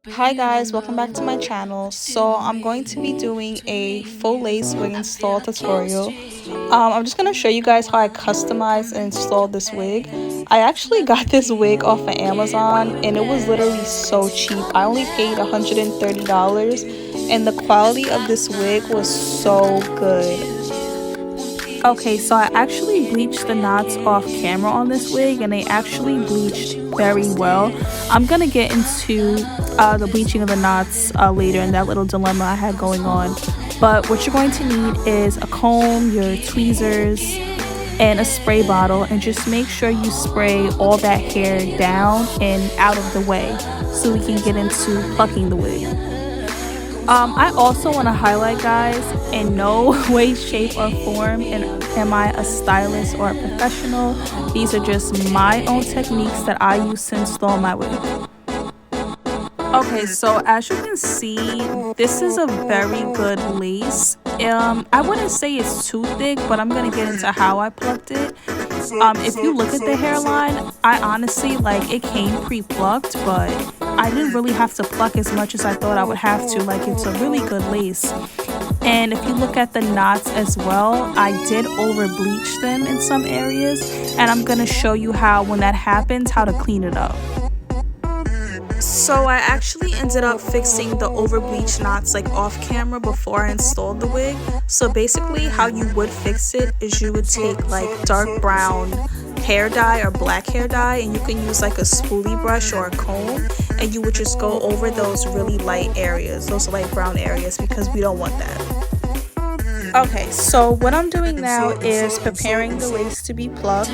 Hi guys, welcome back to my channel. So I'm going to be doing a full lace wig install tutorial. I'm just going to show you guys how I customized and installed this wig. I actually got this wig off of Amazon and it was literally so cheap. I only paid $130 and the quality of this wig was so good. Okay, so I actually bleached the knots off camera on this wig and they actually bleached very well. I'm gonna get into the bleaching of the knots later in that little dilemma I had going on. But what you're going to need is a comb, your tweezers, and a spray bottle, and just make sure you spray all that hair down and out of the way so we can get into plucking the wig. I also want to highlight, guys, in no way, shape, or form am I a stylist or a professional. These are just my own techniques that I use to install my wig. Okay, so as you can see, this is a very good lace. I wouldn't say it's too thick, but I'm gonna get into how I plucked it. If you look at the hairline, I honestly, it came pre-plucked, but I didn't really have to pluck as much as I thought I would have to. It's a really good lace. And if you look at the knots as well, I did over bleach them in some areas, and I'm gonna show you how, when that happens, how to clean it up. So I actually ended up fixing the over bleached knots off camera before I installed the wig. So basically how you would fix it is you would take dark brown hair dye or black hair dye, and you can use a spoolie brush or a comb, and you would just go over those really light areas, those light brown areas, because we don't want that. Okay, so what I'm doing now is preparing the lace to be plucked.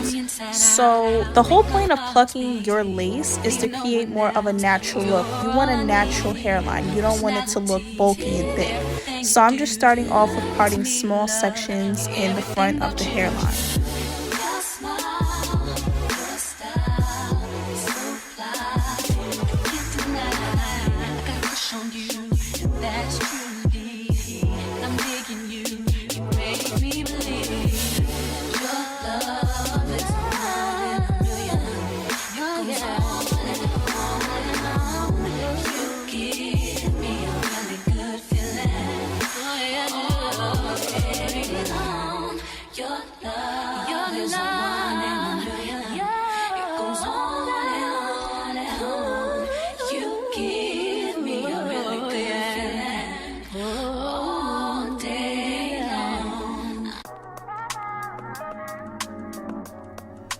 So the whole point of plucking your lace is to create more of a natural look. You want a natural hairline. You don't want it to look bulky and thick. So I'm just starting off with parting small sections in the front of the hairline.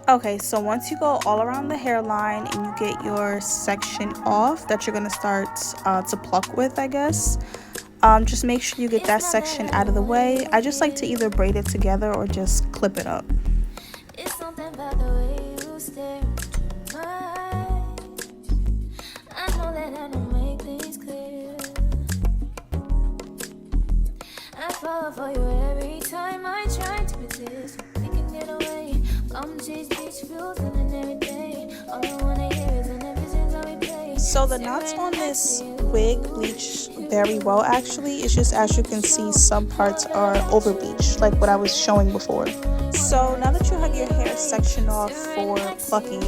Okay, so once you go all around the hairline and you get your section off that you're going to start to pluck with, I guess, just make sure you get that section out of the way. I just like to either braid it together or just clip it up. It's something about the way you stare into my eyes. I know that I don't make things clear. I fall for you every time I try to resist. We can get away. So the knots on this wig bleach very well actually. It's just, as you can see, some parts are over bleached, like what I was showing before. So now that you have your hair sectioned off for plucking,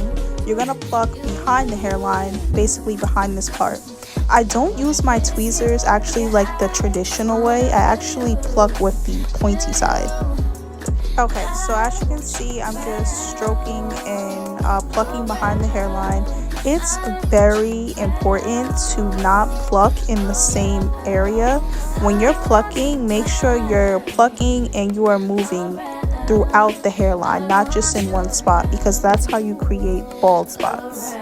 you're gonna pluck behind the hairline, basically behind this part. I don't use my tweezers actually like the traditional way. I actually pluck with the pointy side. Okay, so as you can see, I'm just stroking and plucking behind the hairline. It's very important to not pluck in the same area. When you're plucking, make sure you're plucking and you are moving throughout the hairline, not just in one spot, because that's how you create bald spots.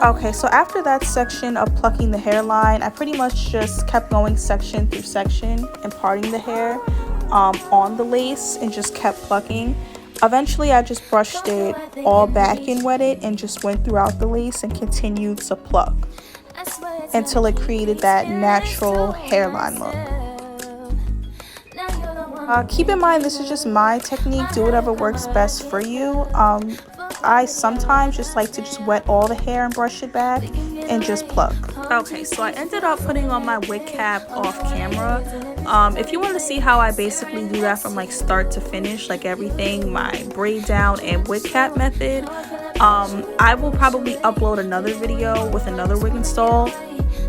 Okay, so after that section of plucking the hairline, I pretty much just kept going section through section and parting the hair on the lace and just kept plucking. Eventually, I just brushed it all back and wet it and just went throughout the lace and continued to pluck until it created that natural hairline look. Keep in mind, this is just my technique. Do whatever works best for you. I sometimes just like to just wet all the hair and brush it back and just pluck. Okay, so I ended up putting on my wig cap off camera. If you want to see how I basically do that from like start to finish, like everything, my braid down and wig cap method, I will probably upload another video with another wig install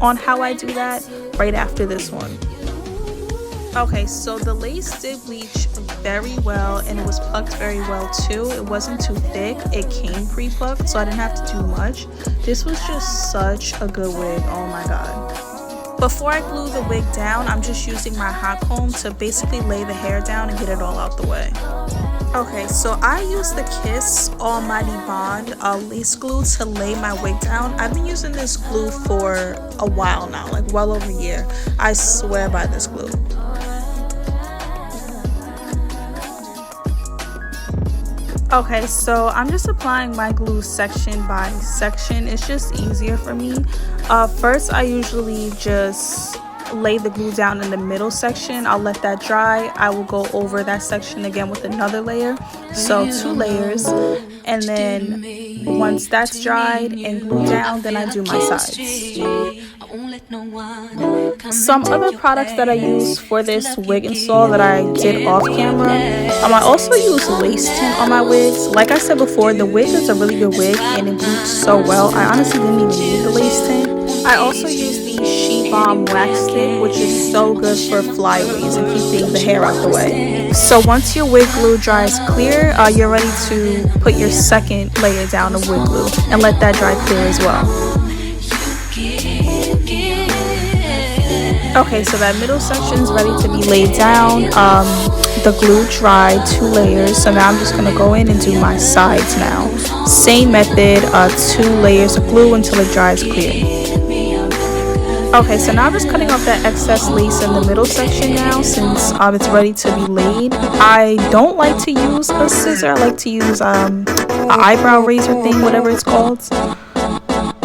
on how I do that right after this one. Okay, so the lace did bleach very well and it was plucked very well too. It wasn't too thick. It came pre-plucked, so I didn't have to do much. This was just such a good wig. Oh my god. Before I glue the wig down, I'm just using my hot comb to basically lay the hair down and get it all out the way. Okay, so I use the Kiss Almighty Bond lace glue to lay my wig down. I've been using this glue for a while now, like well over a year. I swear by this glue. Okay, so I'm just applying my glue section by section. It's just easier for me. First, I usually just lay the glue down in the middle section. I'll let that dry. I will go over that section again with another layer. So 2 layers. And then once that's dried and glued down, then I do my sides. Some other products that I use for this wig install that I did off camera, I also use lace tint on my wigs. Like I said before, the wig is a really good wig and it bleached so well. I honestly didn't even need the lace tint. I also use the She Balm wax stick, which is so good for flyaways and keeping the hair out the way. So once your wig glue dries clear, you're ready to put your second layer down of wig glue and let that dry clear as well. Okay, so that middle section is ready to be laid down. The glue dried 2 layers, so now I'm just going to go in and do my sides now. Same method, 2 layers of glue until it dries clear. Okay, so now I'm just cutting off that excess lace in the middle section now since it's ready to be laid. I don't like to use a scissor. I like to use an eyebrow razor thing, whatever it's called.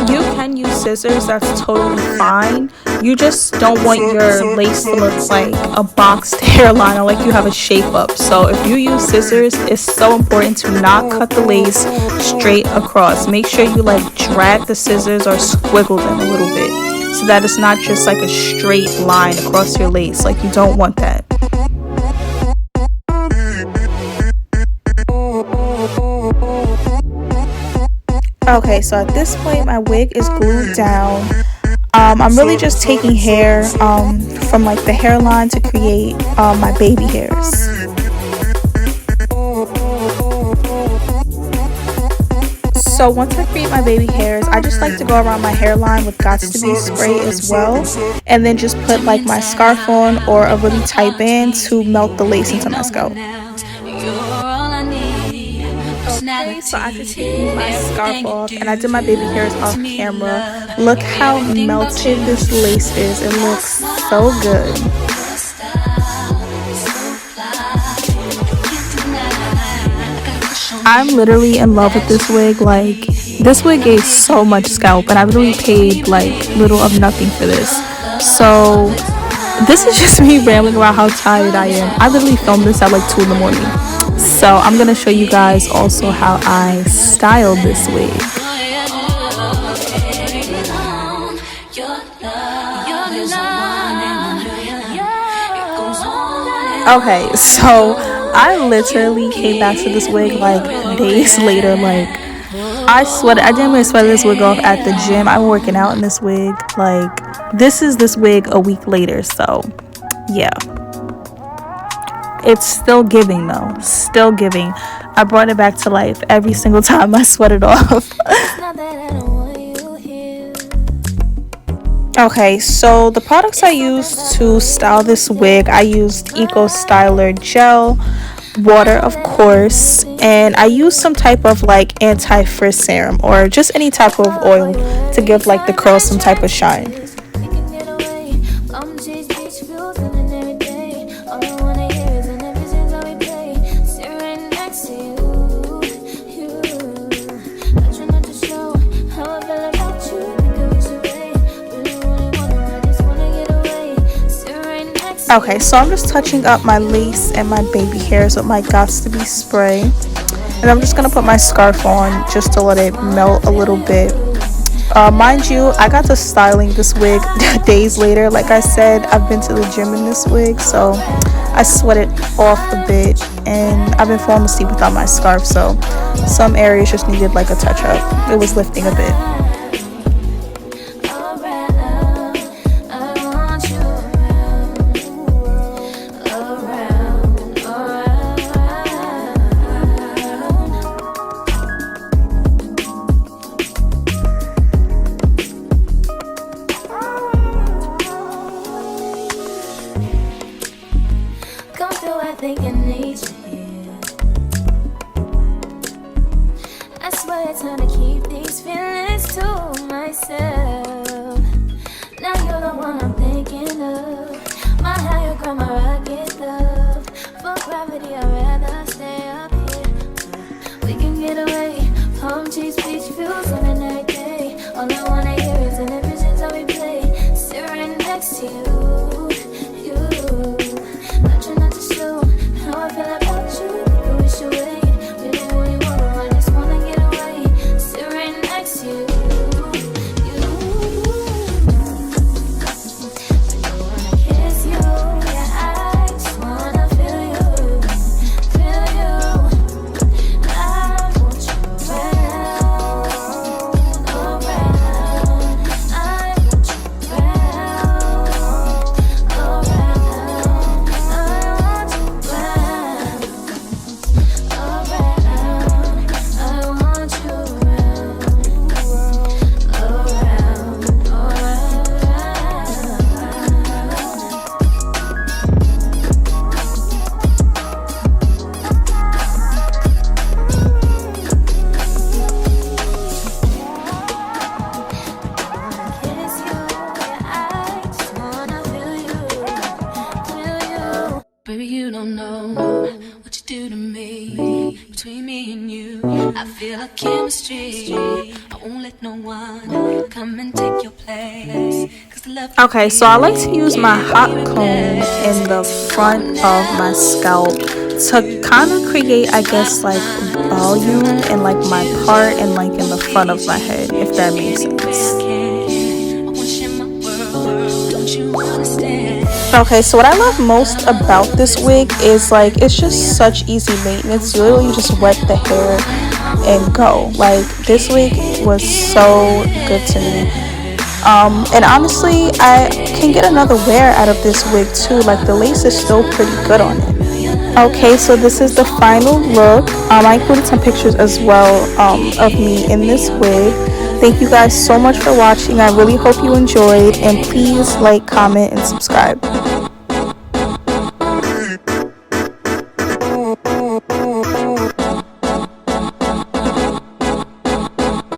You can use scissors, that's totally fine. You just don't want your lace to look like a boxed hairline or like you have a shape up. So if you use scissors, it's so important to not cut the lace straight across. Make sure you like drag the scissors or squiggle them a little bit so that it's not just like a straight line across your lace. Like, you don't want that. Okay, so at this point my wig is glued down. I'm really just taking hair from like the hairline to create my baby hairs. So once I create my baby hairs, I just like to go around my hairline with Gots to Be spray as well, and then just put like my scarf on or a really tight band to melt the lace into my scalp. Okay, so after taking my scarf off and I did my baby hairs off camera, look how melted this lace is. It looks so good. I'm literally in love with this wig. Like, this wig gave so much scalp and I literally paid like little of nothing for this. So this is just me rambling about how tired I am. I literally filmed this at like 2 in the morning. So I'm gonna show you guys also how I styled this wig. Okay, so I literally came back to this wig like days later. Like, I sweated. I didn't even sweat this wig off at the gym. I'm working out in this wig. Like, this is this wig a week later. So yeah, it's still giving though. Still giving. I brought it back to life every single time I sweat it off. Okay, so the products I used to style this wig, I used Eco Styler gel, water of course, and I used some type of like anti-frizz serum or just any type of oil to give like the curls some type of shine. Okay, so I'm just touching up my lace and my baby hairs with my Gots to Be spray. And I'm just gonna put my scarf on just to let it melt a little bit. Mind you, I got to styling this wig days later. Like I said, I've been to the gym in this wig, so I sweated off a bit, and I've been falling asleep without my scarf, so some areas just needed like a touch up. It was lifting a bit. Baby, you don't know what you do to me. Between me and you, I feel a chemistry. I won't let no one come and take your place. Okay, so I like to use my hot comb in the front of my scalp to kind of create, I guess, like volume in like my part and like in the front of my head, if that makes sense. Okay, so what I love most about this wig is like it's just such easy maintenance. You literally just wet the hair and go. Like this wig was so good to me. And honestly, I can get another wear out of this wig too. Like the lace is still pretty good on it. Okay, so this is the final look. I included some pictures as well of me in this wig. Thank you guys so much for watching. I really hope you enjoyed, and please like, comment, and subscribe.